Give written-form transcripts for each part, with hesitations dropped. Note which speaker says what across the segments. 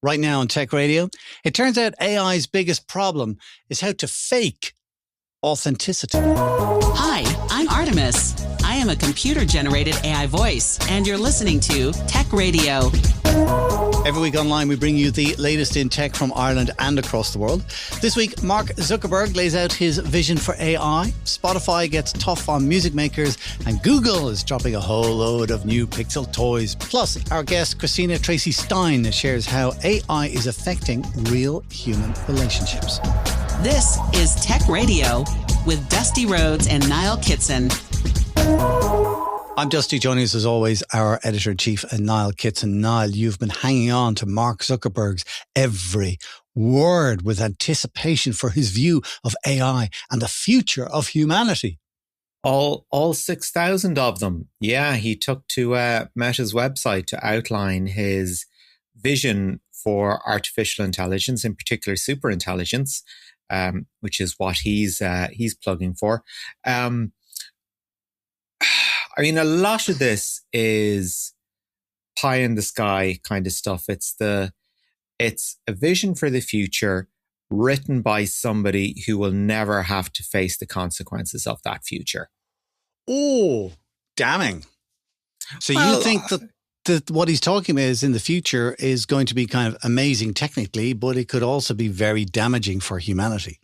Speaker 1: Right now on Tech Radio, it turns out AI's biggest problem is how to fake authenticity.
Speaker 2: Hi, I'm Artemis. I am a computer-generated AI voice, and you're listening to Tech Radio.
Speaker 1: Every week online, we bring you the latest in tech from Ireland and across the world. This week, Mark Zuckerberg lays out his vision for AI. Spotify gets tough on music makers, and Google is dropping a whole load of new Pixel toys. Plus, our guest, Christina Tracy Stein, shares how AI is affecting real human relationships.
Speaker 2: This is Tech Radio with Dusty Rhodes and Niall Kitson.
Speaker 1: I'm Dusty. Joining us as always, our editor-in-chief, Niall Kitson. Niall, you've been hanging on to Mark Zuckerberg's every word with anticipation for his view of AI and the future of humanity.
Speaker 3: All 6,000 of them. Yeah, he took to Meta's website to outline his vision for artificial intelligence, in particular superintelligence, which is what he's plugging for. I mean, a lot of this is pie in the sky kind of stuff. It's a vision for the future written by somebody who will never have to face the consequences of that future.
Speaker 1: Oh, damning. So you think that what he's talking about is in the future is going to be kind of amazing technically, but it could also be very damaging for humanity.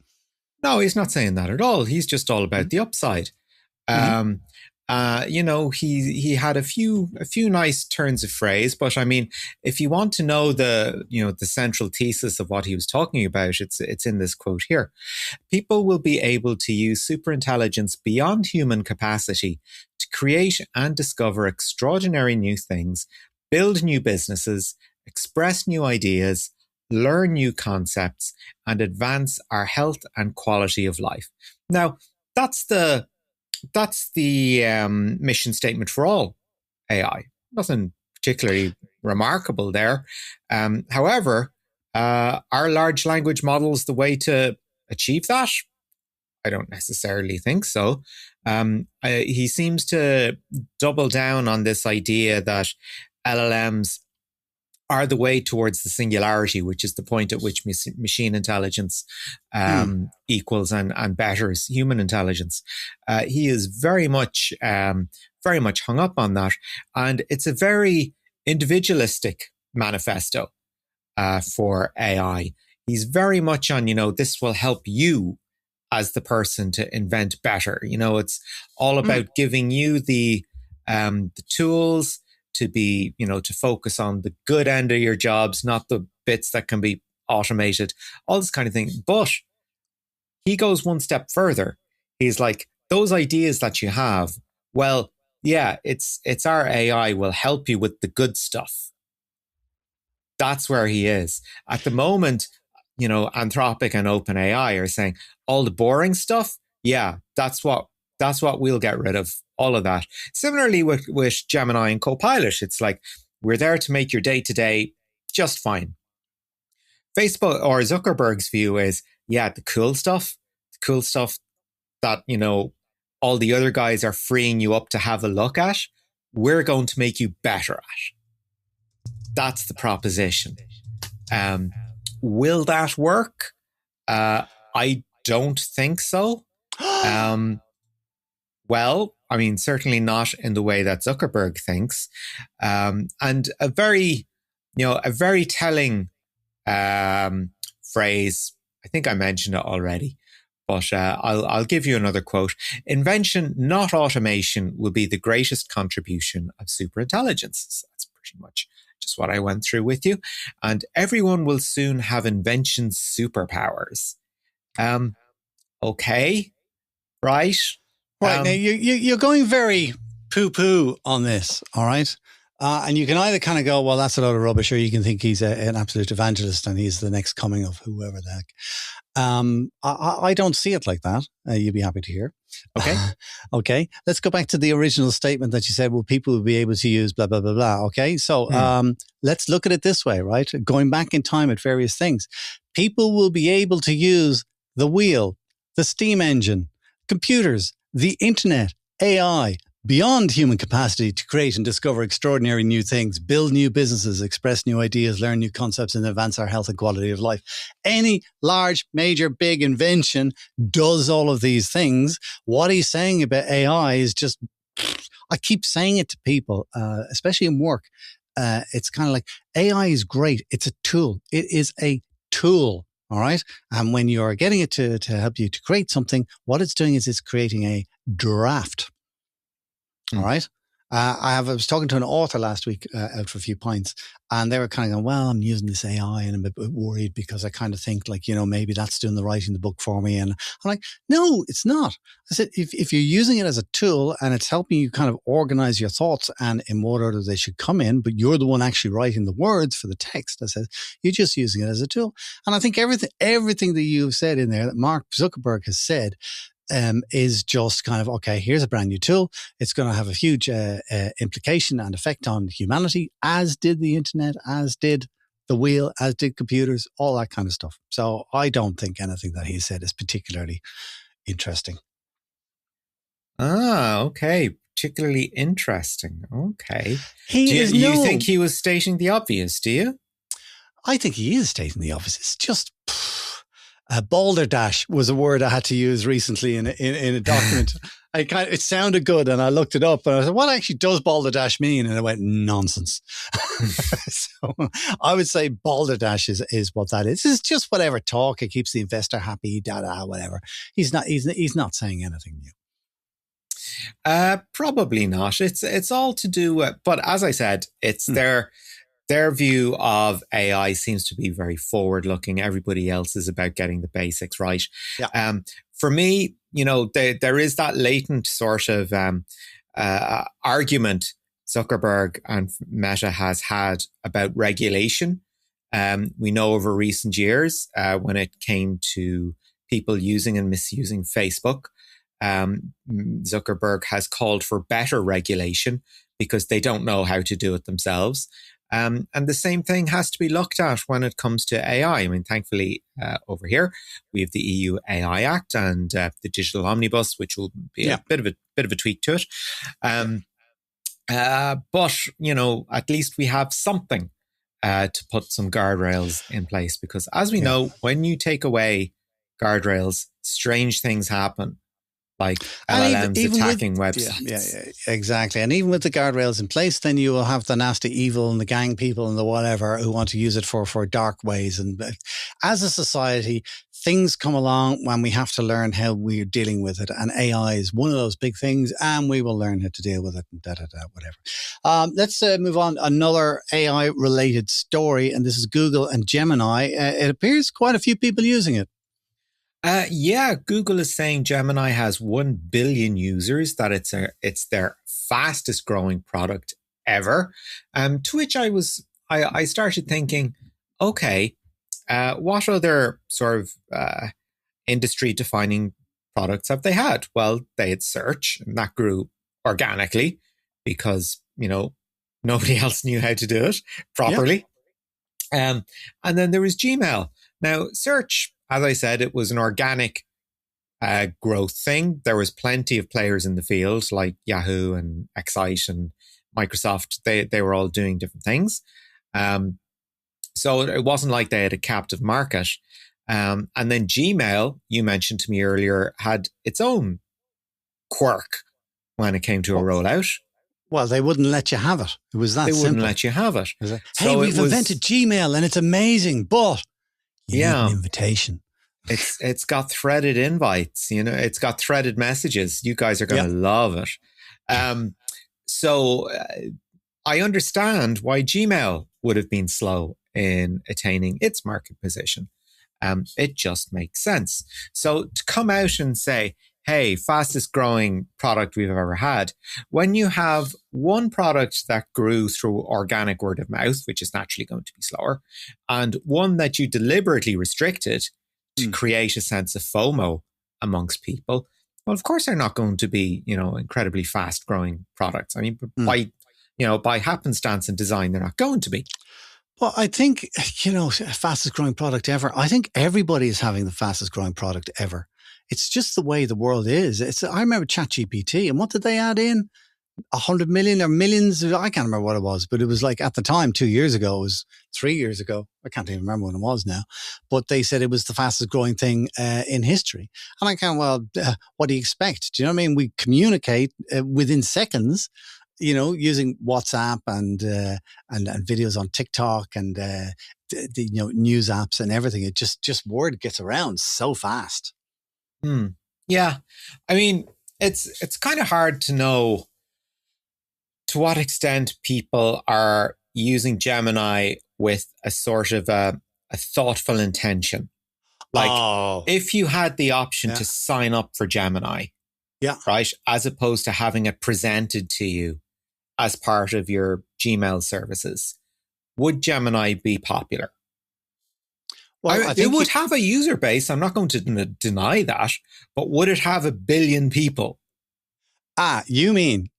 Speaker 3: No, he's not saying that at all. He's just all about the upside. Mm-hmm. He had a few nice turns of phrase, but I mean, if you want to know the central thesis of what he was talking about, it's in this quote here. People will be able to use superintelligence beyond human capacity to create and discover extraordinary new things, build new businesses, express new ideas, learn new concepts, and advance our health and quality of life. Now, that's the mission statement for all AI. Nothing particularly remarkable there. However, are large language models the way to achieve that? I don't necessarily think so. He seems to double down on this idea that LLMs are the way towards the singularity, which is the point at which machine intelligence equals and betters human intelligence. He is very much hung up on that, and it's a very individualistic manifesto for AI. He's very much on, this will help you as the person to invent better. It's all about giving you the tools to be, to focus on the good end of your jobs, not the bits that can be automated, all this kind of thing. But he goes one step further. He's like, those ideas that you have, well, yeah, it's our AI will help you with the good stuff. That's where he is. At the moment, Anthropic and OpenAI are saying all the boring stuff, yeah, that's what we'll get rid of. All of that. Similarly with Gemini and Copilot, it's like, we're there to make your day-to-day just fine. Facebook or Zuckerberg's view is, yeah, the cool stuff that, all the other guys are freeing you up to have a look at, we're going to make you better at. That's the proposition. Will that work? I don't think so. Well, I mean, certainly not in the way that Zuckerberg thinks. And a very telling phrase, I think I mentioned it already, but I'll give you another quote. Invention, not automation, will be the greatest contribution of superintelligence. So that's pretty much just what I went through with you. And everyone will soon have invention superpowers. Okay, right?
Speaker 1: Right, now you're going very poo-poo on this, all right? And you can either kind of go, well, that's a load of rubbish, or you can think he's an absolute evangelist and he's the next coming of whoever the heck. I don't see it like that. You'd be happy to hear.
Speaker 3: Okay.
Speaker 1: Okay. Let's go back to the original statement that you said, well, people will be able to use blah, blah, blah, blah. Okay. So let's look at it this way, right? Going back in time at various things. People will be able to use the wheel, the steam engine, computers, the internet, AI, beyond human capacity to create and discover extraordinary new things, build new businesses, express new ideas, learn new concepts, and advance our health and quality of life. Any large, major, big invention does all of these things. What he's saying about AI is just, I keep saying it to people, especially in work. It's kind of like AI is great. It's a tool. It is a tool. All right. And when you're getting it to help you to create something, what it's doing is it's creating a draft. All right. I was talking to an author last week out for a few pints, and they were kind of going, well, I'm using this AI and I'm a bit worried because I kind of think like, maybe that's doing the writing the book for me. And I'm like, no, it's not. I said, if you're using it as a tool and it's helping you kind of organize your thoughts and in what order they should come in, but you're the one actually writing the words for the text, I said, you're just using it as a tool. And I think everything that you've said in there that Mark Zuckerberg has said is just kind of, okay, here's a brand new tool. It's going to have a huge implication and effect on humanity, as did the internet, as did the wheel, as did computers, all that kind of stuff. So I don't think anything that he said is particularly interesting.
Speaker 3: Okay. Particularly interesting. Okay. Do you think he was stating the obvious, do you?
Speaker 1: I think he is stating the obvious. It's just... balderdash was a word I had to use recently in a document. It sounded good, and I looked it up, and I said, "What actually does balderdash mean?" And I went, "Nonsense." So I would say balderdash is what that is. It's just whatever talk. It keeps the investor happy. Whatever. He's not saying anything new.
Speaker 3: Probably not. It's all to do with, but as I said, it's their view of AI seems to be very forward-looking. Everybody else is about getting the basics right. Yeah. For me, there is that latent sort of argument Zuckerberg and Meta has had about regulation. We know over recent years when it came to people using and misusing Facebook, Zuckerberg has called for better regulation because they don't know how to do it themselves. And the same thing has to be looked at when it comes to AI. I mean, thankfully, over here, we have the EU AI Act and the Digital Omnibus, which will be a bit of a tweak to it. But, at least we have something to put some guardrails in place. Because as we know, when you take away guardrails, strange things happen. Like LLMs even attacking websites.
Speaker 1: Yeah, exactly. And even with the guardrails in place, then you will have the nasty evil and the gang people and the whatever who want to use it for dark ways. And as a society, things come along when we have to learn how we're dealing with it. And AI is one of those big things, and we will learn how to deal with it and whatever. Let's move on. Another AI-related story, and this is Google and Gemini. It appears quite a few people using it.
Speaker 3: Google is saying Gemini has 1 billion users, that it's their fastest growing product ever. To which I started thinking, okay, what other sort of industry defining products have they had? Well, they had search, and that grew organically because, nobody else knew how to do it properly. Yep. And then there was Gmail. Now, search, as I said, it was an organic growth thing. There was plenty of players in the field like Yahoo and Excite and Microsoft. They were all doing different things. So it wasn't like they had a captive market. And then Gmail, you mentioned to me earlier, had its own quirk when it came to a rollout.
Speaker 1: Well, they wouldn't let you have it. It was that simple.
Speaker 3: They wouldn't let you have it.
Speaker 1: Hey, we've invented Gmail and it's amazing, but you need an invitation.
Speaker 3: It's got threaded invites, it's got threaded messages. You guys are going to love it. So I understand why Gmail would have been slow in attaining its market position. It just makes sense. So to come out and say, hey, fastest growing product we've ever had, when you have one product that grew through organic word of mouth, which is naturally going to be slower, and one that you deliberately restricted to create a sense of FOMO amongst people, well, of course they're not going to be, incredibly fast growing products. I mean, by happenstance and design, they're not going to be.
Speaker 1: Well, I think, fastest growing product ever. I think everybody is having the fastest growing product ever. It's just the way the world is. I remember ChatGPT, and what did they add in? 100 million or millions. I can't remember what it was, but it was like at the time, 2 years ago, it was 3 years ago. I can't even remember when it was now, but they said it was the fastest growing thing in history. And I can't, what do you expect? Do you know what I mean? We communicate within seconds, using WhatsApp and videos on TikTok and, news apps and everything. It just word gets around so fast.
Speaker 3: Yeah. I mean, it's kind of hard to know to what extent people are using Gemini with a sort of a thoughtful intention. Like if you had the option to sign up for Gemini, right, as opposed to having it presented to you as part of your Gmail services, would Gemini be popular? Well, I think it would have a user base. I'm not going to deny that, but would it have 1 billion people?
Speaker 1: You mean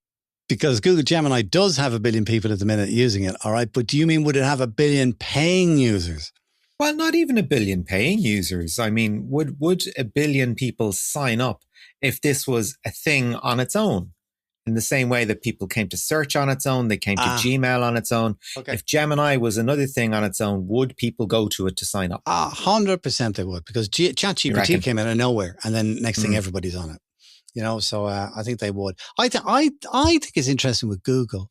Speaker 1: because Google Gemini does have 1 billion people at the minute using it, all right? But do you mean would it have 1 billion paying users?
Speaker 3: Well, not even 1 billion paying users. I mean, would 1 billion people sign up if this was a thing on its own? In the same way that people came to search on its own, they came to Gmail on its own. Okay. If Gemini was another thing on its own, would people go to it to sign up?
Speaker 1: 100% they would, because ChatGPT came out of nowhere, and then next thing everybody's on it. So I think they would. I think it's interesting with Google.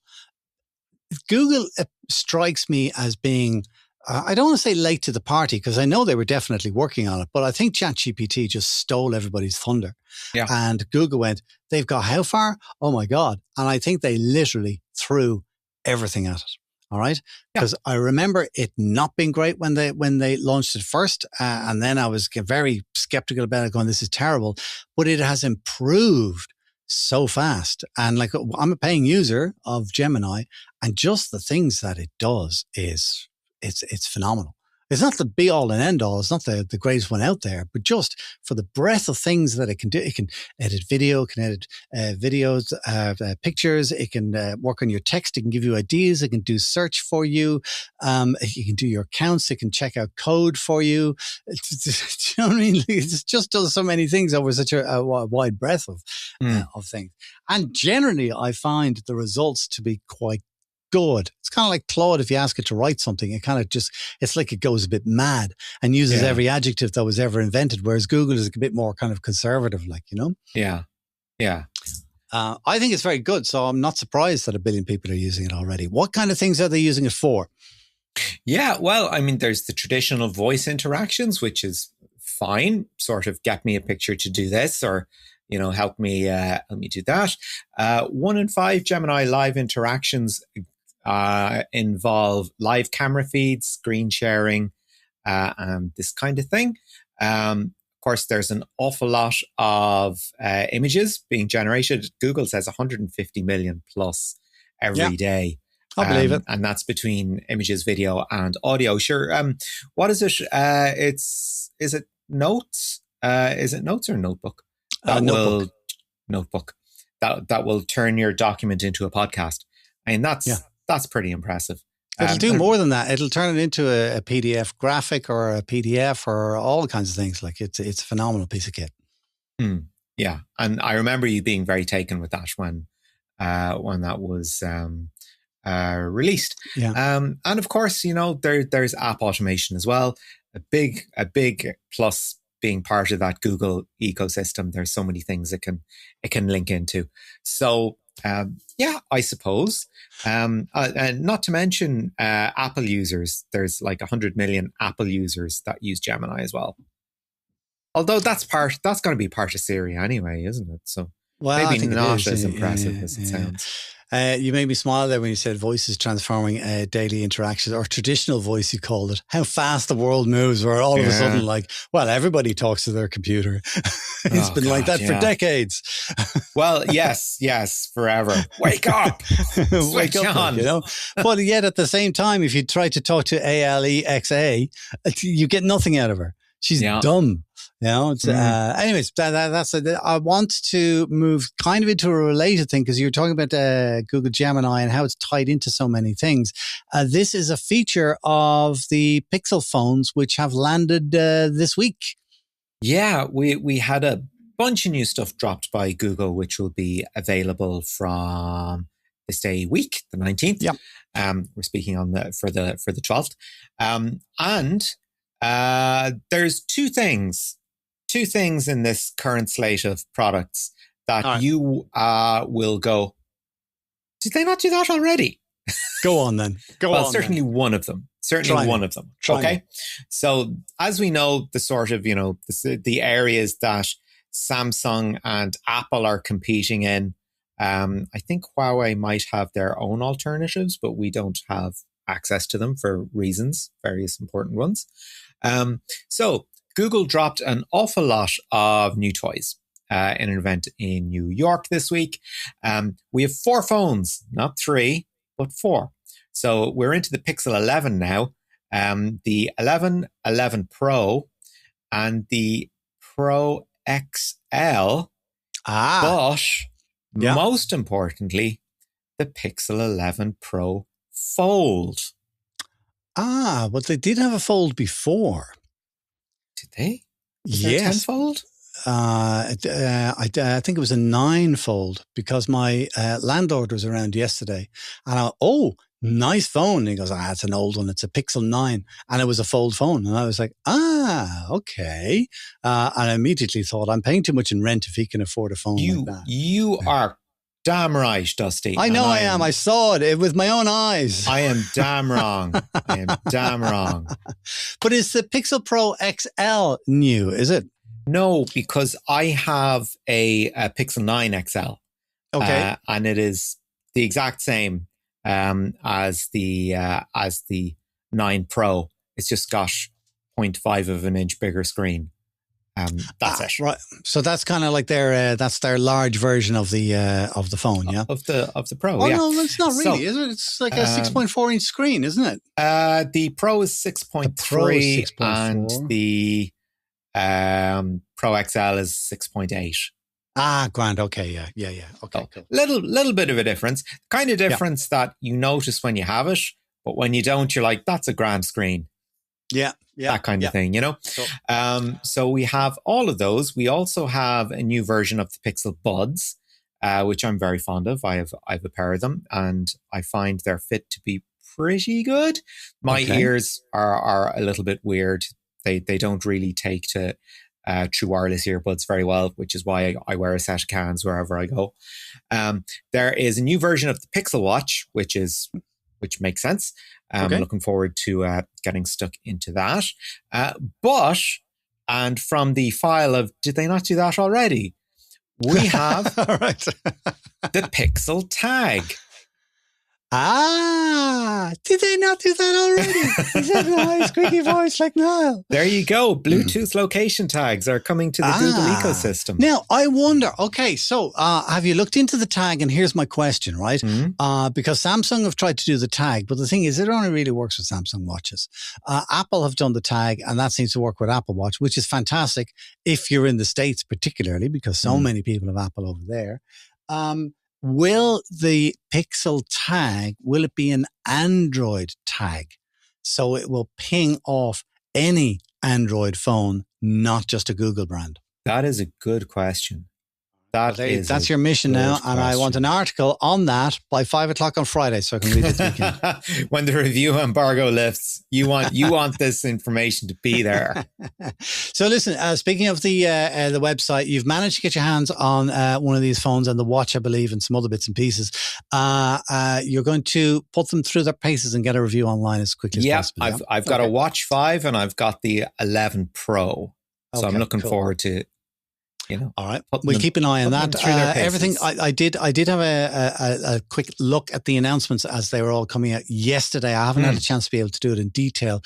Speaker 1: Google strikes me as being, I don't want to say late to the party, because I know they were definitely working on it, but I think ChatGPT just stole everybody's thunder. Yeah. And Google went, they've got how far? Oh my God. And I think they literally threw everything at it. All right. Because I remember it not being great when they launched it first. And then I was very skeptical about it, going, this is terrible. But it has improved so fast. And like, I'm a paying user of Gemini, and just the things that it does is, it's phenomenal. It's not the be all and end all. It's not the greatest one out there, but just for the breadth of things that it can do. It can edit video, it can edit videos, pictures. It can work on your text. It can give you ideas. It can do search for you. It can do your accounts. It can check out code for you. Do you know what I mean? It just does so many things over such a wide breadth of things. And generally, I find the results to be quite good. It's kind of like Claude. If you ask it to write something, it kind of it's like it goes a bit mad and uses every adjective that was ever invented, whereas Google is a bit more kind of conservative,
Speaker 3: Yeah.
Speaker 1: I think it's very good, so I'm not surprised that 1 billion people are using it already. What kind of things are they using it for?
Speaker 3: Yeah, well, I mean, there's the traditional voice interactions, which is fine, sort of get me a picture to do this, or help me do that. 1 in 5 Gemini live interactions involve live camera feeds, screen sharing, and this kind of thing. Of course, there's an awful lot of images being generated. Google says 150 million plus every day.
Speaker 1: I believe it.
Speaker 3: And that's between images, video, and audio. Sure. What is it? Is it notes? Is it notes or notebook? Notebook. That will turn your document into a podcast. And that's pretty impressive.
Speaker 1: It'll do more than that. It'll turn it into a PDF graphic or a PDF or all kinds of things. Like it's a phenomenal piece of kit.
Speaker 3: Yeah. And I remember you being very taken with that when that was released.
Speaker 1: Yeah.
Speaker 3: And of course, there's app automation as well. A big plus being part of that Google ecosystem. There's so many things it can link into. So I suppose. And not to mention Apple users. There's like 100 million Apple users that use Gemini as well. Although that's going to be part of Siri anyway, isn't it? So maybe not as impressive as it sounds.
Speaker 1: You made me smile there when you said voices transforming daily interactions, or traditional voice, you called it. How fast the world moves, where all of a sudden, everybody talks to their computer. It's been like that for decades.
Speaker 3: Well, yes, forever. Wake up! Switch on.
Speaker 1: But yet at the same time, if you try to talk to Alexa, you get nothing out of her. She's dumb. Anyways, that's it. I want to move kind of into a related thing, because you're talking about Google Gemini and how it's tied into so many things. This is a feature of the Pixel phones, which have landed this week.
Speaker 3: Yeah, we had a bunch of new stuff dropped by Google, which will be available from this day week, the 19th.
Speaker 1: Yeah.
Speaker 3: We're speaking on for the 12th. And there's two things in this current slate of products that you will go, did they not do that already?
Speaker 1: Go on then.
Speaker 3: Well, certainly one of them. Certainly one of them. Okay. So as we know, the sort of, the areas that Samsung and Apple are competing in, I think Huawei might have their own alternatives, but we don't have access to them for reasons, various important ones. So Google dropped an awful lot of new toys in an event in New York this week. We have 4 phones, not 3, but 4. So we're into the Pixel 11 now, the 11 Pro, and the Pro XL. But most importantly, the Pixel 11 Pro Fold.
Speaker 1: But they did have a Fold before.
Speaker 3: Did they?
Speaker 1: Yes.
Speaker 3: 10 Fold?
Speaker 1: I think it was a 9 Fold, because my landlord was around yesterday, and nice phone. And he goes, it's an old one. It's a Pixel 9. And it was a fold phone. And I was like, okay. And I immediately thought, I'm paying too much in rent if he can afford a phone like that.
Speaker 3: You are damn right, Dusty.
Speaker 1: I know I am. I saw it with my own eyes.
Speaker 3: I am damn wrong. I am damn wrong.
Speaker 1: But is the Pixel Pro XL new, is it?
Speaker 3: No, because I have a Pixel 9 XL.
Speaker 1: Okay.
Speaker 3: And it is the exact same as the 9 Pro. It's just got 0.5 of an inch bigger screen. That's it.
Speaker 1: Right. So that's kind of like that's their large version of the phone, yeah.
Speaker 3: Of the Pro.
Speaker 1: Oh
Speaker 3: yeah.
Speaker 1: no, it's not really, is it? It's like a 6.4 inch screen, isn't it?
Speaker 3: The Pro is 6.3 and the Pro XL is 6.8.
Speaker 1: Grand. Okay, yeah. Okay,
Speaker 3: so,
Speaker 1: cool.
Speaker 3: Little bit of a difference. Kind of difference that you notice when you have it, but when you don't, you're like, that's a grand screen.
Speaker 1: Yeah.
Speaker 3: That kind of thing,
Speaker 1: Cool.
Speaker 3: So we have all of those. We also have a new version of the Pixel Buds, which I'm very fond of. I have a pair of them, and I find their fit to be pretty good. My ears are a little bit weird. They don't really take to true wireless earbuds very well, which is why I wear a set of cans wherever I go. There is a new version of the Pixel Watch, which makes sense. I'm looking forward to getting stuck into that. And from the file of, did they not do that already? We have the Pixel Tag.
Speaker 1: Did they not do that already? He said in a high squeaky voice like Niall.
Speaker 3: There you go. Bluetooth location tags are coming to the Google ecosystem.
Speaker 1: Now, I wonder, so have you looked into the tag? And here's my question, right? Because Samsung have tried to do the tag, but the thing is, it only really works with Samsung watches. Apple have done the tag, and that seems to work with Apple Watch, which is fantastic if you're in the States particularly, because so many people have Apple over there. Will the Pixel tag, will it be an Android tag? So it will ping off any Android phone, not just a Google brand?
Speaker 3: That is a good question.
Speaker 1: That's your mission now, and I want an article on that by 5:00 on Friday, so I can read it this weekend.
Speaker 3: When the review embargo lifts, you want this information to be there.
Speaker 1: So listen, speaking of the website, you've managed to get your hands on one of these phones and the watch, I believe, and some other bits and pieces. You're going to put them through their paces and get a review online as quickly as possible.
Speaker 3: I've got a Watch 5 and I've got the 11 Pro, so I'm looking forward to.
Speaker 1: All right. We'll keep an eye on that. Everything. I did have a quick look at the announcements as they were all coming out yesterday. I haven't had a chance to be able to do it in detail.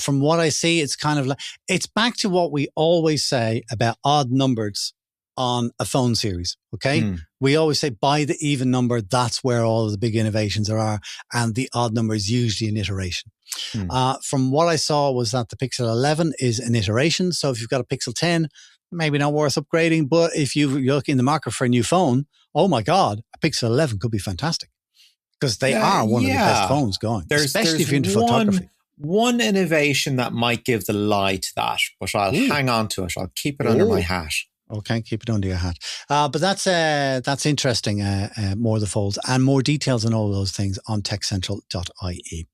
Speaker 1: From what I see, it's kind of like, it's back to what we always say about odd numbers on a phone series. Okay. We always say by the even number, that's where all of the big innovations are. And the odd number is usually an iteration. From what I saw was that the Pixel 11 is an iteration. So if you've got a Pixel 10, maybe not worth upgrading, but if you're looking in the market for a new phone, oh my God, a Pixel 11 could be fantastic because they are one of the best phones going, especially if you're into photography.
Speaker 3: One innovation that might give the lie to that, but I'll hang on to it. I'll keep it under my hat.
Speaker 1: Okay, keep it under your hat. But that's interesting. More of the folds and more details on all those things on techcentral.ie.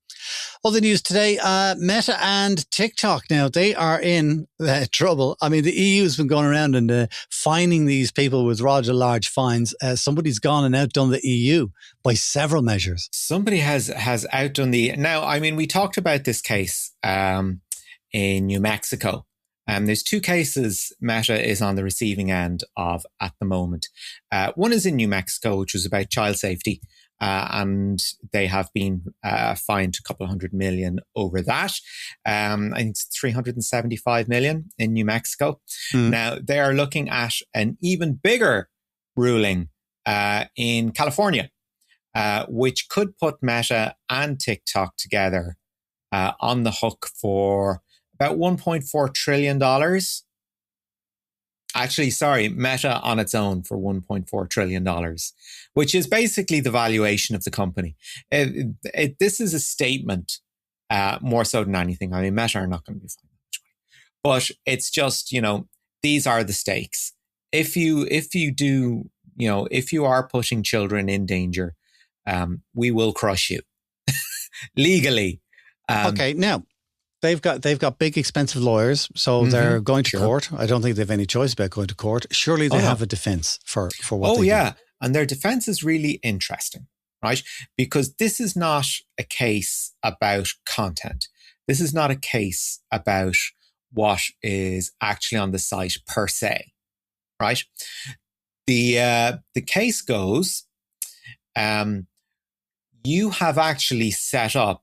Speaker 1: All the news today, Meta and TikTok now, they are in trouble. I mean, the EU has been going around and fining these people with rather large fines. Somebody's gone and outdone the EU by several measures.
Speaker 3: Somebody has outdone Now, I mean, we talked about this case in New Mexico. There's two cases Meta is on the receiving end of at the moment. One is in New Mexico, which was about child safety. And they have been fined a couple of $100 million over that. I think it's 375 million in New Mexico. Now, they are looking at an even bigger ruling in California, which could put Meta and TikTok together on the hook for about $1.4 trillion. Actually, sorry, Meta on its own for $1.4 trillion, which is basically the valuation of the company. This is a statement more so than anything. I mean, Meta are not going to be fine, but it's just, these are the stakes. If you do, if you are putting children in danger, we will crush you legally.
Speaker 1: Okay, now. They've got big, expensive lawyers, so they're going to court. I don't think they've any choice about going to court. Surely they have a defense for what they do.
Speaker 3: And their defense is really interesting, right? Because this is not a case about content. This is not a case about what is actually on the site per se, right? The case goes, you have actually set up.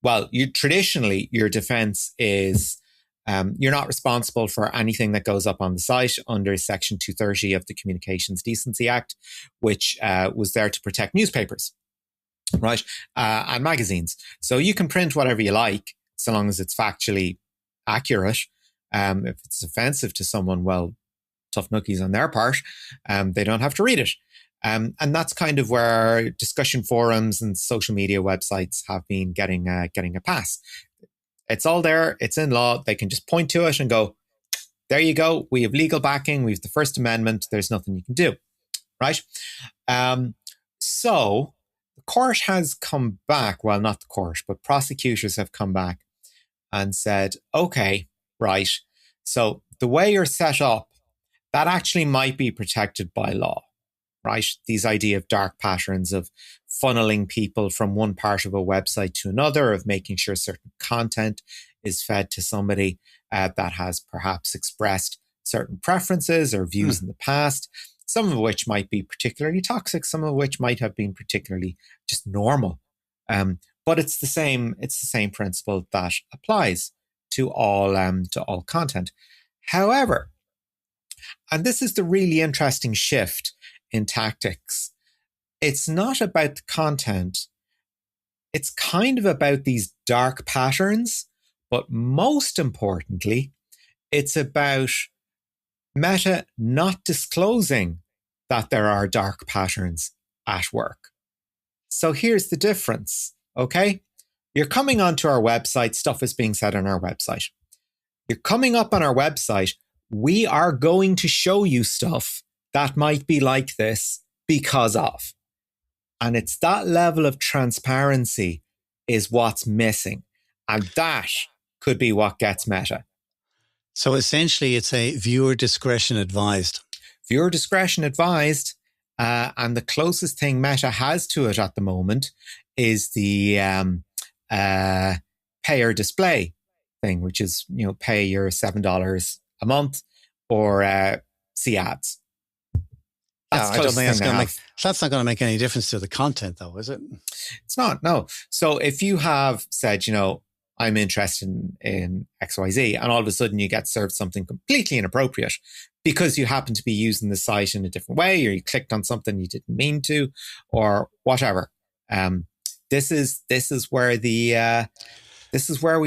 Speaker 3: Well, traditionally, your defense is you're not responsible for anything that goes up on the site under Section 230 of the Communications Decency Act, which was there to protect newspapers, right, and magazines. So you can print whatever you like, so long as it's factually accurate. If it's offensive to someone, well, tough nookies on their part. They don't have to read it. And that's kind of where discussion forums and social media websites have been getting a pass. It's all there. It's in law. They can just point to it and go, there you go. We have legal backing. We have the First Amendment. There's nothing you can do. Right? So the court has come back. Well, not the court, but prosecutors have come back and said, okay, right. So the way you're set up, that actually might be protected by law. Right? These idea of dark patterns of funneling people from one part of a website to another, of making sure certain content is fed to somebody that has perhaps expressed certain preferences or views in the past, some of which might be particularly toxic, some of which might have been particularly just normal. But it's the same principle that applies to all content. However, and this is the really interesting shift in tactics, it's not about the content. It's kind of about these dark patterns, but most importantly, it's about Meta not disclosing that there are dark patterns at work. So here's the difference, okay? You're coming onto our website, stuff is being said on our website. You're coming up on our website, we are going to show you stuff that might be like this because of. And it's that level of transparency is what's missing. And that could be what gets Meta.
Speaker 1: So essentially, it's a viewer discretion advised.
Speaker 3: Viewer discretion advised. And the closest thing Meta has to it at the moment is the pay or display thing, which is, pay your $7 a month or see ads.
Speaker 1: I don't think that's not going to make any difference to the content, though, is it?
Speaker 3: It's not, no. So if you have said, I'm interested in XYZ, and all of a sudden you get served something completely inappropriate because you happen to be using the site in a different way, or you clicked on something you didn't mean to, or whatever. This is where we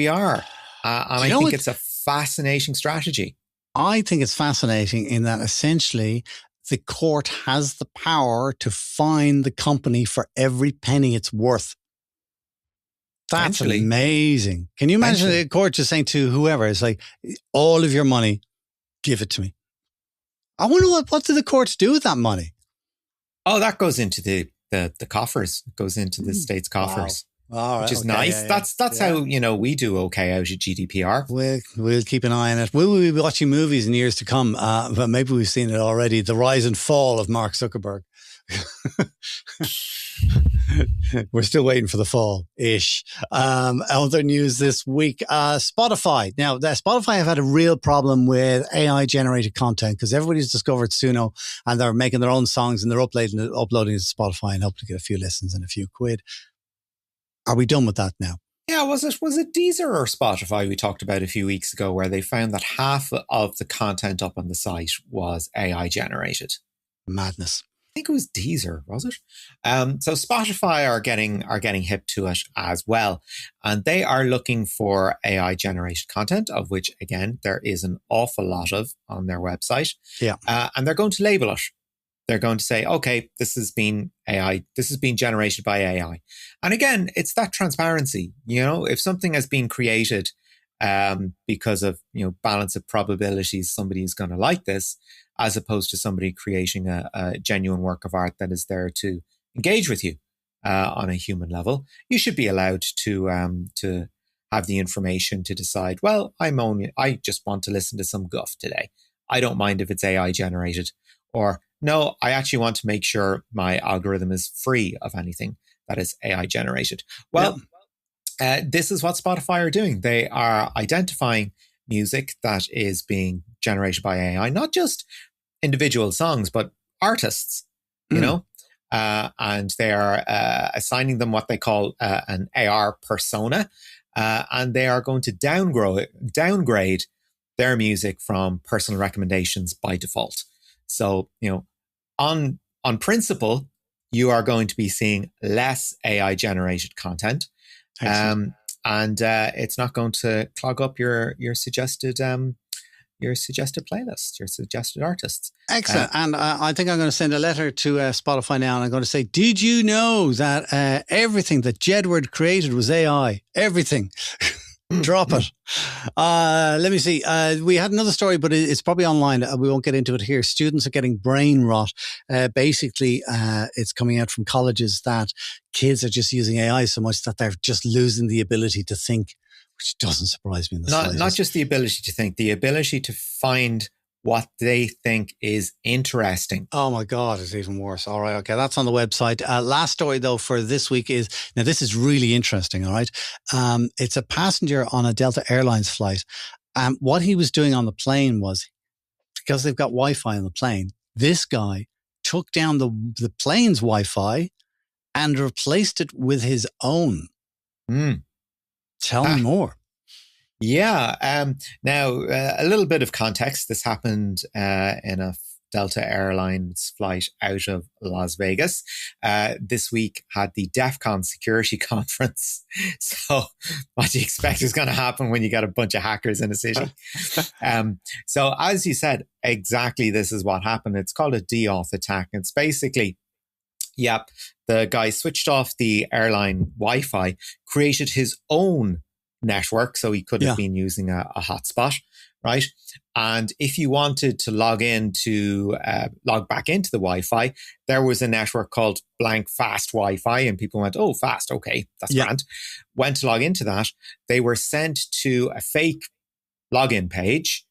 Speaker 3: are, and I think it's a fascinating strategy.
Speaker 1: I think it's fascinating in that essentially the court has the power to fine the company for every penny it's worth. That's amazing. Can you imagine the court just saying to whoever, it's like, all of your money, give it to me. I wonder what do the courts do with that money?
Speaker 3: Oh, that goes into the coffers. It goes into the state's coffers.
Speaker 1: Wow. All right,
Speaker 3: which is
Speaker 1: okay,
Speaker 3: nice.
Speaker 1: yeah.
Speaker 3: That's how, we do okay out at GDPR.
Speaker 1: We'll keep an eye on it. Will we be watching movies in years to come? But maybe we've seen it already. The rise and fall of Mark Zuckerberg. We're still waiting for the fall-ish. Other news this week, Spotify. Now, Spotify have had a real problem with AI-generated content because everybody's discovered Suno and they're making their own songs and they're uploading it to Spotify and hope to get a few listens and a few quid. Are we done with that now?
Speaker 3: Yeah, was it Deezer or Spotify we talked about a few weeks ago where they found that half of the content up on the site was AI generated?
Speaker 1: Madness.
Speaker 3: I think it was Deezer, was it? So Spotify are getting hip to it as well. And they are looking for AI generated content, of which, again, there is an awful lot of on their website.
Speaker 1: Yeah.
Speaker 3: And they're going to label it. They're going to say, okay, this has been AI. This has been generated by AI. And again, it's that transparency. If something has been created because of, balance of probabilities, somebody is going to like this, as opposed to somebody creating a genuine work of art that is there to engage with you on a human level. You should be allowed to have the information to decide, well, I just want to listen to some guff today. I don't mind if it's AI generated. Or, no, I actually want to make sure my algorithm is free of anything that is AI generated. Well, this is what Spotify are doing. They are identifying music that is being generated by AI, not just individual songs, but artists, and they are assigning them what they call an AR persona, and they are going to downgrade their music from personal recommendations by default. So, on principle, you are going to be seeing less AI generated content. And it's not going to clog up your suggested playlist, your suggested artists.
Speaker 1: Excellent. And I think I'm going to send a letter to Spotify now, and I'm going to say, did you know that everything that Jedward created was AI? Everything. Drop it. Let me see. We had another story, but it's probably online. We won't get into it here. Students are getting brain rot. Basically, it's coming out from colleges that kids are just using AI so much that they're just losing the ability to think, which doesn't surprise me in the slightest.
Speaker 3: Not just the ability to think, the ability to find what they think is interesting.
Speaker 1: Oh my God, it's even worse. All right. Okay. That's on the website. Last story though for this week is, now this is really interesting. All right. It's a passenger on a Delta Airlines flight. What he was doing on the plane was, because they've got Wi-Fi on the plane, this guy took down the plane's Wi-Fi and replaced it with his own. Tell me more.
Speaker 3: Yeah. Now, a little bit of context. This happened in a Delta Airlines flight out of Las Vegas. This week had the DEF CON security conference. So what do you expect is going to happen when you get a bunch of hackers in a city? So as you said, exactly this is what happened. It's called a DOF attack. It's basically, the guy switched off the airline Wi-Fi, created his own network, so he could have been using a hotspot, right? And if you wanted to log back into the Wi-Fi, there was a network called blank fast Wi-Fi, and people went, "Oh, fast, okay, that's grand." Went to log into that. They were sent to a fake login page,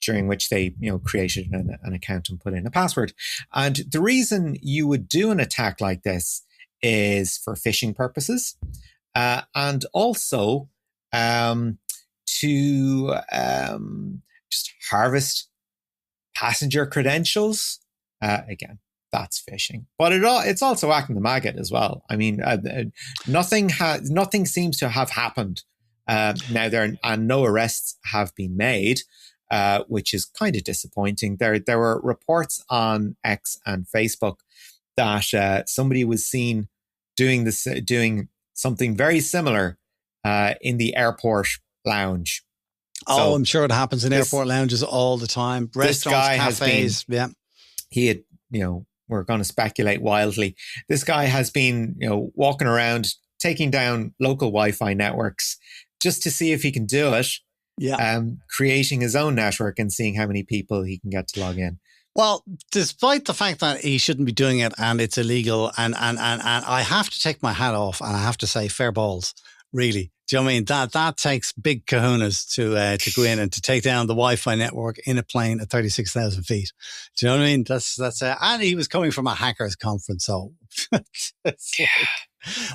Speaker 3: during which they, created an account and put in a password. And the reason you would do an attack like this is for phishing purposes, and also to just harvest passenger credentials. Again, that's phishing, but it's also acting the maggot as well. I mean, nothing seems to have happened now there, and no arrests have been made, which is kind of disappointing. There were reports on X and Facebook that somebody was seen doing something very similar in the airport lounge.
Speaker 1: So I'm sure it happens in airport lounges all the time. Restaurants, cafes.
Speaker 3: He had, we're going to speculate wildly. This guy has been, walking around, taking down local Wi-Fi networks just to see if he can do it. Creating his own network and seeing how many people he can get to log in.
Speaker 1: Well, despite the fact that he shouldn't be doing it and it's illegal, and I have to take my hat off and I have to say fair balls, really. Do you know what I mean? That takes big kahunas to go in and to take down the Wi-Fi network in a plane at 36,000 feet. Do you know what I mean? That's and he was coming from a hackers conference, so it's like,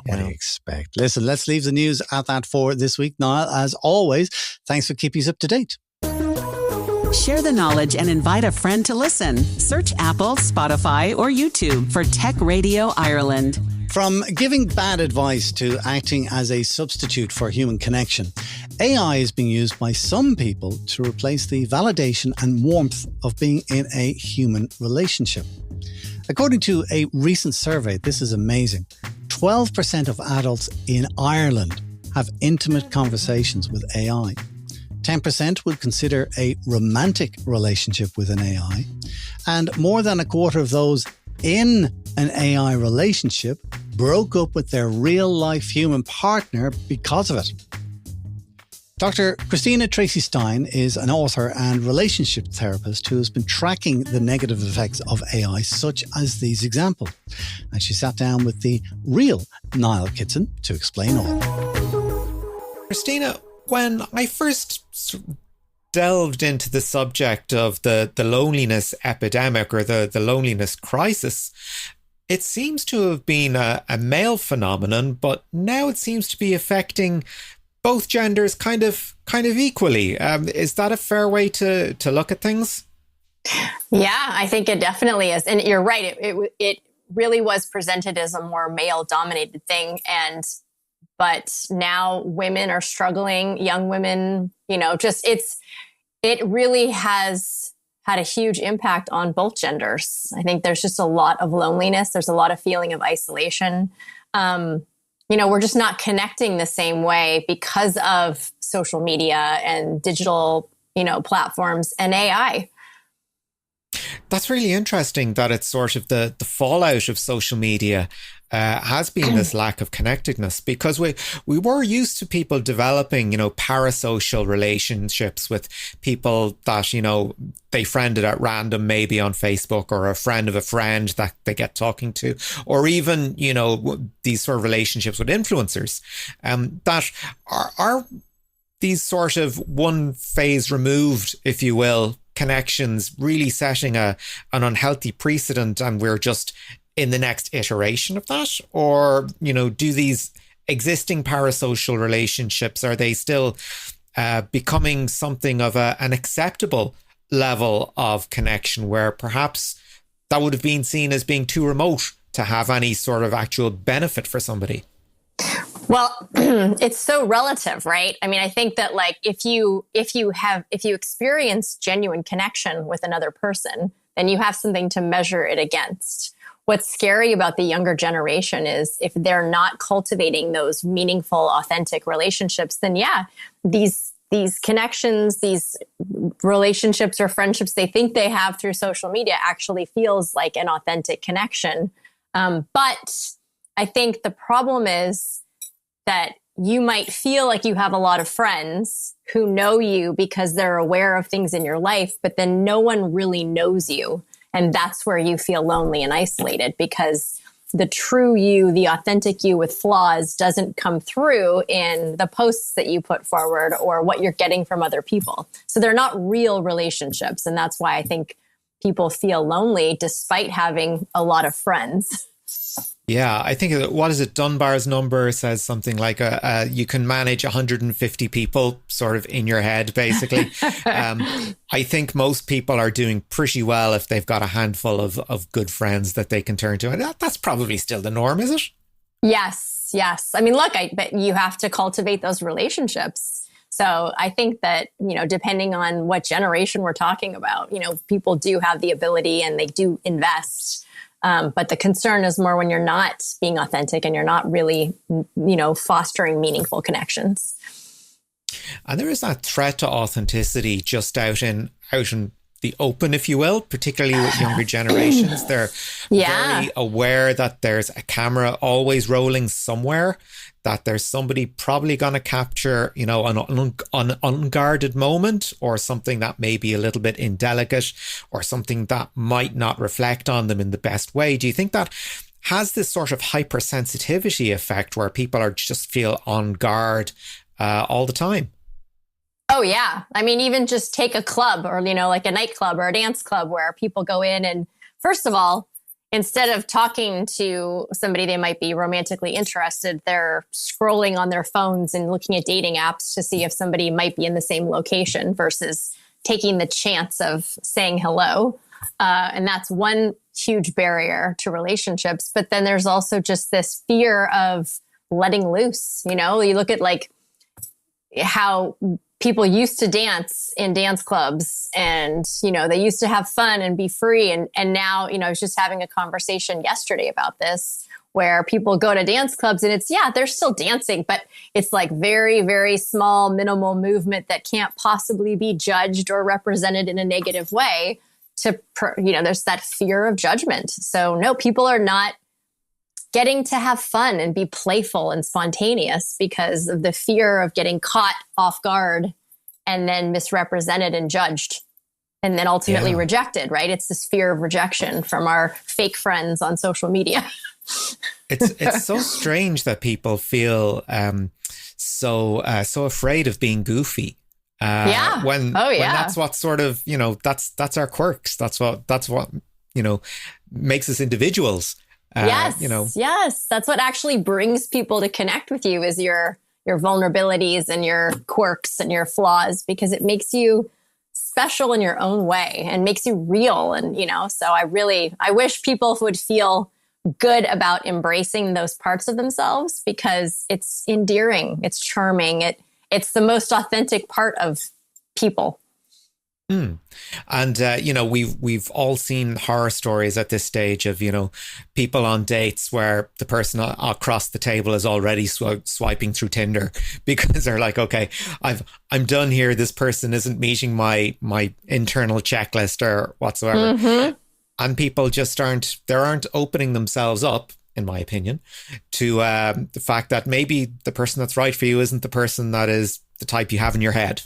Speaker 1: what do you expect? Listen, let's leave the news at that for this week. Niall, as always, thanks for keeping us up to date.
Speaker 2: Share the knowledge and invite a friend to listen. Search Apple, Spotify, or YouTube for Tech Radio Ireland.
Speaker 1: From giving bad advice to acting as a substitute for human connection, AI is being used by some people to replace the validation and warmth of being in a human relationship. According to a recent survey, this is amazing, 12% of adults in Ireland have intimate conversations with AI. 10% would consider a romantic relationship with an AI, and more than a quarter of those in an AI relationship broke up with their real-life human partner because of it. Dr Christina Tracy Stein is an author and relationship therapist who has been tracking the negative effects of AI, such as these examples. And she sat down with the real Niall Kitson to explain all.
Speaker 3: Christina, when I first delved into the subject of the loneliness epidemic or the loneliness crisis, it seems to have been a male phenomenon, but now it seems to be affecting both genders kind of equally. Is that a fair way to look at things?
Speaker 4: Yeah, I think it definitely is. And you're right. It really was presented as a more male-dominated thing. But now women are struggling, young women, it really has had a huge impact on both genders. I think there's just a lot of loneliness. There's a lot of feeling of isolation. We're just not connecting the same way because of social media and digital, platforms and AI.
Speaker 3: That's really interesting that it's sort of the fallout of social media has been this lack of connectedness, because we were used to people developing, parasocial relationships with people that, they friended at random, maybe on Facebook, or a friend of a friend that they get talking to, or even, these sort of relationships with influencers, that are these sort of one phase removed, if you will, connections really setting an unhealthy precedent, and we're just in the next iteration of that? Or, do these existing parasocial relationships, are they still becoming something of an acceptable level of connection where perhaps that would have been seen as being too remote to have any sort of actual benefit for somebody?
Speaker 4: Well, it's so relative, right? I mean, I think that if you experience genuine connection with another person, then you have something to measure it against. What's scary about the younger generation is if they're not cultivating those meaningful, authentic relationships, then these connections, these relationships or friendships they think they have through social media actually feels like an authentic connection. But I think the problem is that you might feel like you have a lot of friends who know you because they're aware of things in your life, but then no one really knows you. And that's where you feel lonely and isolated, because the true you, the authentic you with flaws, doesn't come through in the posts that you put forward or what you're getting from other people. So they're not real relationships. And that's why I think people feel lonely despite having a lot of friends.
Speaker 3: Yeah, I think, what is it? Dunbar's number says something like you can manage 150 people sort of in your head, basically. I think most people are doing pretty well if they've got a handful of good friends that they can turn to. And that's probably still the norm, is it?
Speaker 4: Yes. I mean, look, but you have to cultivate those relationships. So I think that, depending on what generation we're talking about, people do have the ability and they do invest. But the concern is more when you're not being authentic and you're not really, fostering meaningful connections.
Speaker 3: And there is that threat to authenticity just out in the open, if you will, particularly with younger generations. They're very aware that there's a camera always rolling somewhere, that there's somebody probably going to capture, you know, an unguarded moment, or something that may be a little bit indelicate, or something that might not reflect on them in the best way. Do you think that has this sort of hypersensitivity effect where people are just feel on guard all the time?
Speaker 4: Oh, yeah. I mean, even just take a club, or, you know, like a nightclub or a dance club where people go in and, first of all, instead of talking to somebody they might be romantically interested, they're scrolling on their phones and looking at dating apps to see if somebody might be in the same location versus taking the chance of saying hello. And that's one huge barrier to relationships. But then there's also just this fear of letting loose. You know, you look at like how people used to dance in dance clubs, and, you know, they used to have fun and be free. And now, you know, I was just having a conversation yesterday about this, where people go to dance clubs and it's, they're still dancing, but it's like very, very small, minimal movement that can't possibly be judged or represented in a negative way there's that fear of judgment. So no, people are not getting to have fun and be playful and spontaneous because of the fear of getting caught off guard and then misrepresented and judged and then ultimately rejected, right? It's this fear of rejection from our fake friends on social media.
Speaker 3: It's so strange that people feel so afraid of being goofy. When that's what sort of, you know, that's our quirks. That's what, you know, makes us individuals. Yes. That's what actually brings people to connect with you, is your vulnerabilities and your quirks and your flaws, because it makes you special in your own way and makes you real. And, you know, so I wish people would feel good about embracing those parts of themselves, because it's endearing, it's charming, it's the most authentic part of people. And, you know, we've all seen horror stories at this stage of, you know, people on dates where the person across the table is already swiping through Tinder because they're like, okay, I'm done here. This person isn't meeting my internal checklist or whatsoever. Mm-hmm. And people just aren't opening themselves up, in my opinion, to the fact that maybe the person that's right for you isn't the person that is the type you have in your head.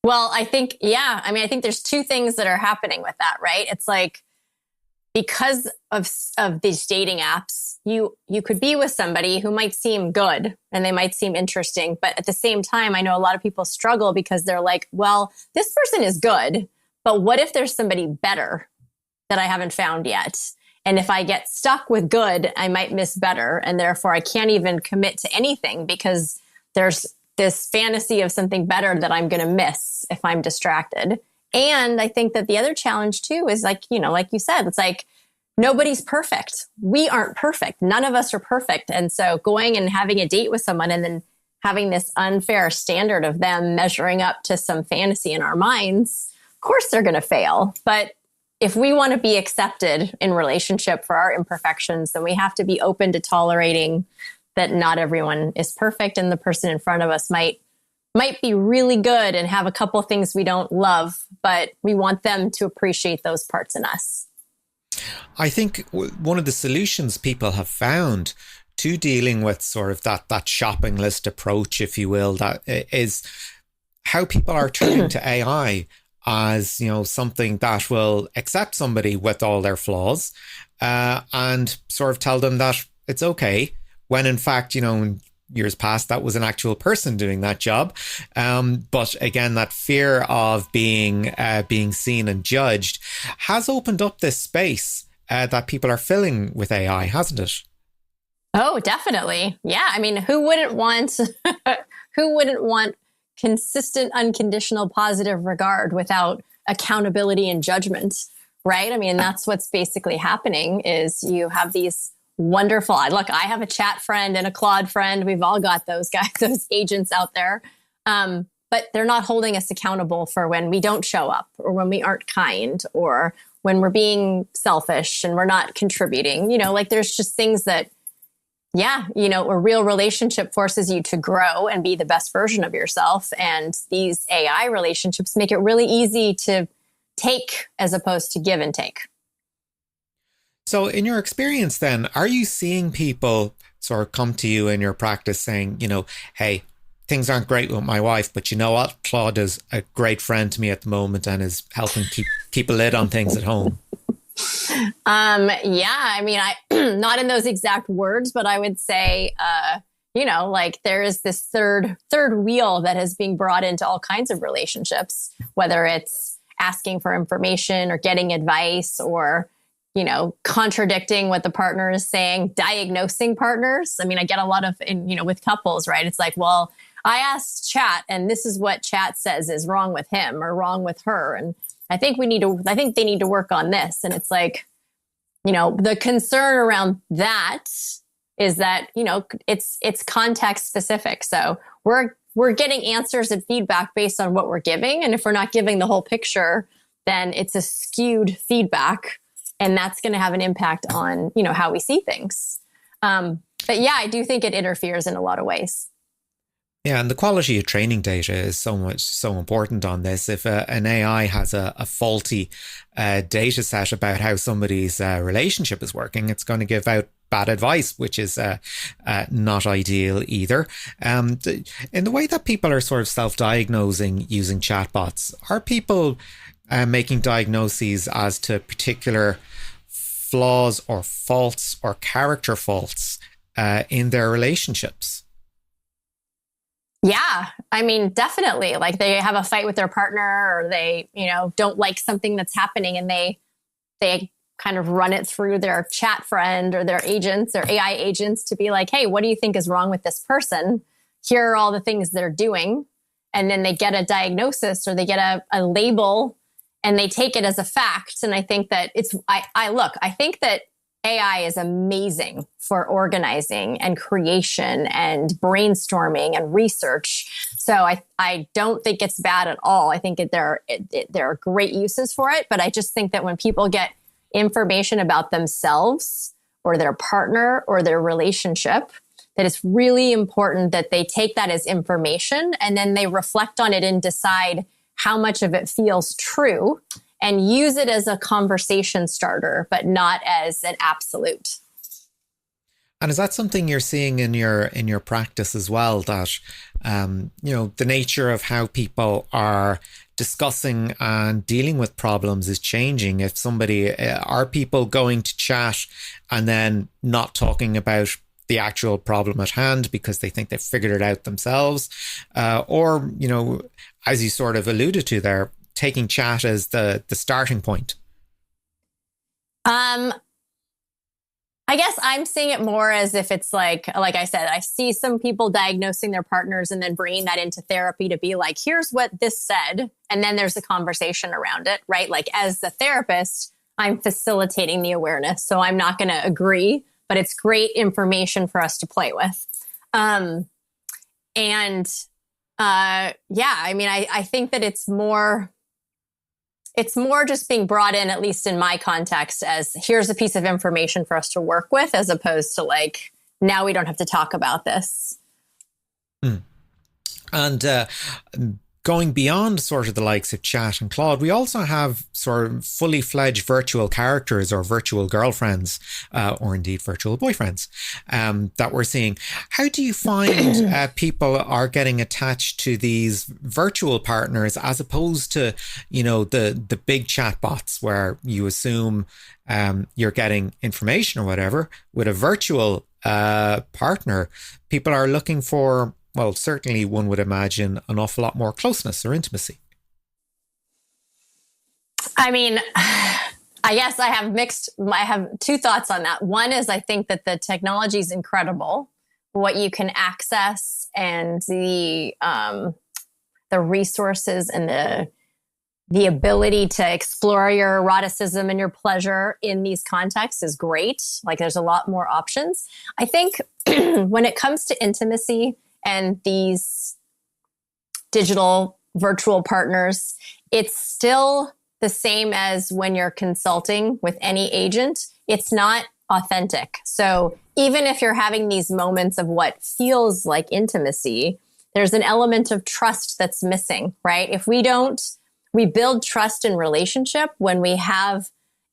Speaker 4: Well, I think, I think there's two things that are happening with that, right? It's like, because of these dating apps, you could be with somebody who might seem good and they might seem interesting. But at the same time, I know a lot of people struggle because they're like, well, this person is good, but what if there's somebody better that I haven't found yet? And if I get stuck with good, I might miss better. And therefore, I can't even commit to anything because there's this fantasy of something better that I'm going to miss if I'm distracted. And I think that the other challenge too is, like, you know, like you said, it's like nobody's perfect. We aren't perfect. None of us are perfect. And so going and having a date with someone and then having this unfair standard of them measuring up to some fantasy in our minds, of course they're going to fail. But if we want to be accepted in relationship for our imperfections, then we have to be open to tolerating that not everyone is perfect, and the person in front of us might be really good and have a couple things we don't love, but we want them to appreciate those parts in us.
Speaker 3: I think one of the solutions people have found to dealing with sort of that shopping list approach, if you will, that is how people are turning to AI as, you know, something that will accept somebody with all their flaws and sort of tell them that it's okay, when in fact, you know, in years past, that was an actual person doing that job. But again, that fear of being seen and judged has opened up this space that people are filling with AI, hasn't it?
Speaker 4: Oh, definitely. Yeah. I mean, who wouldn't want consistent, unconditional, positive regard without accountability and judgment, right? I mean, that's what's basically happening is you have these wonderful, look, I have a chat friend and a Claude friend. We've all got those guys, those agents out there. But they're not holding us accountable for when we don't show up or when we aren't kind or when we're being selfish and we're not contributing. You know, like there's just things that, you know, a real relationship forces you to grow and be the best version of yourself. And these AI relationships make it really easy to take as opposed to give and take.
Speaker 3: So in your experience then, are you seeing people sort of come to you in your practice saying, hey, things aren't great with my wife, but you know what? Claude is a great friend to me at the moment and is helping keep a lid on things at home.
Speaker 4: Yeah, I mean, I not in those exact words, but I would say, like there is this third wheel that is being brought into all kinds of relationships, whether it's asking for information or getting advice or, contradicting what the partner is saying, diagnosing partners. I mean, I get a lot of, with couples, right? It's like, well, I asked Chat and this is what Chat says is wrong with him or wrong with her. And I think they need to work on this. And it's like, the concern around that is that, it's context specific. So we're getting answers and feedback based on what we're giving. And if we're not giving the whole picture, then it's a skewed feedback. And that's going to have an impact on, how we see things. But yeah, I do think it interferes in a lot of ways.
Speaker 3: Yeah, and the quality of training data is so important on this. If an AI has a faulty data set about how somebody's relationship is working, it's going to give out bad advice, which is not ideal either. In the way that people are sort of self-diagnosing using chatbots, are people making diagnoses as to particular flaws or faults or character faults in their relationships?
Speaker 4: Yeah, I mean, definitely. Like they have a fight with their partner or they, don't like something that's happening and they kind of run it through their chat friend or their agents or AI agents to be like, hey, what do you think is wrong with this person? Here are all the things they're doing. And then they get a diagnosis or they get a label and they take it as a fact. And I think that I think that AI is amazing for organizing and creation and brainstorming and research. So I don't think it's bad at all. I think there are great uses for it. But I just think that when people get information about themselves or their partner or their relationship, that it's really important that they take that as information and then they reflect on it and decide how much of it feels true and use it as a conversation starter, but not as an absolute.
Speaker 3: And is that something you're seeing in your practice as well, that, the nature of how people are discussing and dealing with problems is changing? If are people going to chat and then not talking about the actual problem at hand because they think they've figured it out themselves? Or, as you sort of alluded to there, taking chat as the starting point?
Speaker 4: I guess I'm seeing it more as if it's like I said, I see some people diagnosing their partners and then bringing that into therapy to be like, here's what this said. And then there's a conversation around it, right? Like as the therapist, I'm facilitating the awareness. So I'm not going to agree, but it's great information for us to play with. I mean, I think that it's more just being brought in, at least in my context, as here's a piece of information for us to work with, as opposed to like, now we don't have to talk about this.
Speaker 3: And going beyond sort of the likes of Chat and Claude, we also have sort of fully fledged virtual characters or virtual girlfriends, or indeed virtual boyfriends, that we're seeing. How do you find people are getting attached to these virtual partners as opposed to, the big chat bots where you assume you're getting information or whatever? With a virtual partner, people are looking for, well, certainly one would imagine, an awful lot more closeness or intimacy.
Speaker 4: I mean, I guess I have two thoughts on that. One is I think that the technology is incredible, what you can access and the resources and the ability to explore your eroticism and your pleasure in these contexts is great. Like there's a lot more options. I think when it comes to intimacy and these digital virtual partners, it's still the same as when you're consulting with any agent. It's not authentic. So even if you're having these moments of what feels like intimacy, there's an element of trust that's missing, right? If we don't we build trust in relationship when we have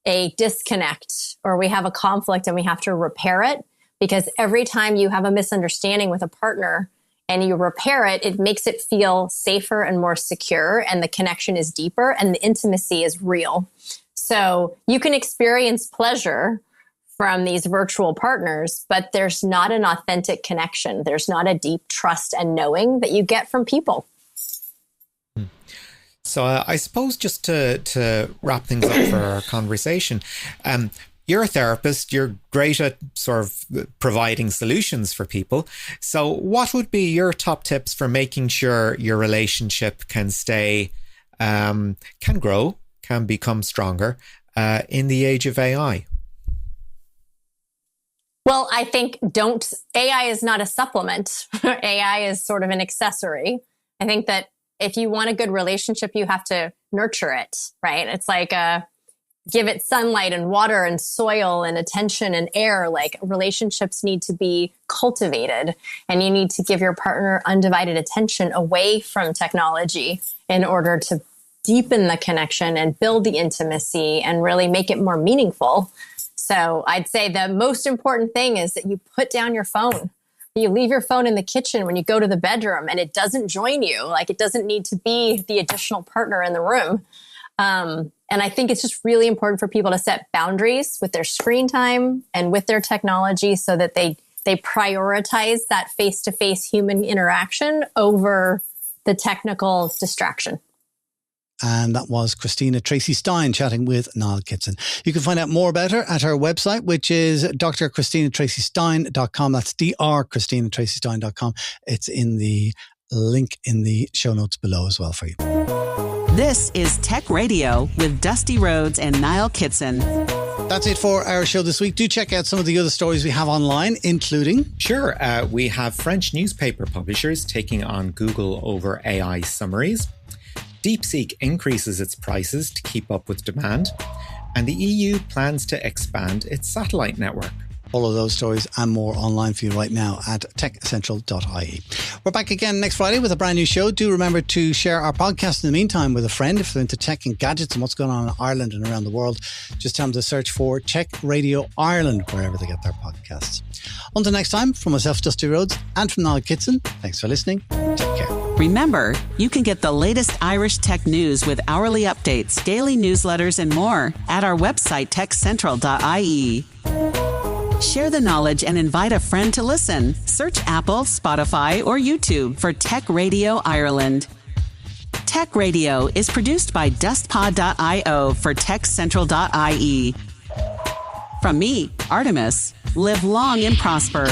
Speaker 4: a disconnect or we have a conflict and we have to repair it. Because every time you have a misunderstanding with a partner and you repair it, it makes it feel safer and more secure, and the connection is deeper and the intimacy is real. So you can experience pleasure from these virtual partners, but there's not an authentic connection. There's not a deep trust and knowing that you get from people.
Speaker 3: So I suppose just to wrap things up for our conversation, you're a therapist, you're great at sort of providing solutions for people. So what would be your top tips for making sure your relationship can stay, can grow, can become stronger in the age of AI?
Speaker 4: Well, I think AI is not a supplement. AI is sort of an accessory. I think that if you want a good relationship, you have to nurture it, right? It's like give it sunlight and water and soil and attention and air. Like relationships need to be cultivated, and you need to give your partner undivided attention away from technology in order to deepen the connection and build the intimacy and really make it more meaningful. So I'd say the most important thing is that you put down your phone. You leave your phone in the kitchen when you go to the bedroom, and it doesn't join you. Like it doesn't need to be the additional partner in the room. And I think it's just really important for people to set boundaries with their screen time and with their technology so that they prioritize that face-to-face human interaction over the technical distraction.
Speaker 1: And that was Christina Tracy Stein chatting with Niall Kitson. You can find out more about her at her website, which is drchristinatраcystein.com. That's drchristinatраcystein.com. It's in the link in the show notes below as well for you.
Speaker 2: This is Tech Radio with Dusty Rhodes and Niall Kitson.
Speaker 1: That's it for our show this week. Do check out some of the other stories we have online, including...
Speaker 3: Sure. We have French newspaper publishers taking on Google over AI summaries. DeepSeek increases its prices to keep up with demand. And the EU plans to expand its satellite network.
Speaker 1: All of those stories and more online for you right now at techcentral.ie. We're back again next Friday with a brand new show. Do remember to share our podcast in the meantime with a friend if they're into tech and gadgets and what's going on in Ireland and around the world. Just tell them to search for Tech Radio Ireland wherever they get their podcasts. Until next time, from myself, Dusty Rhodes, and from Niall Kitson, thanks for listening. Take care.
Speaker 2: Remember, you can get the latest Irish tech news with hourly updates, daily newsletters, and more at our website, techcentral.ie. Share the knowledge and invite a friend to listen. Search Apple, Spotify, or YouTube for Tech Radio Ireland. Tech Radio is produced by dustpod.io for techcentral.ie. From me, Artemis, live long and prosper.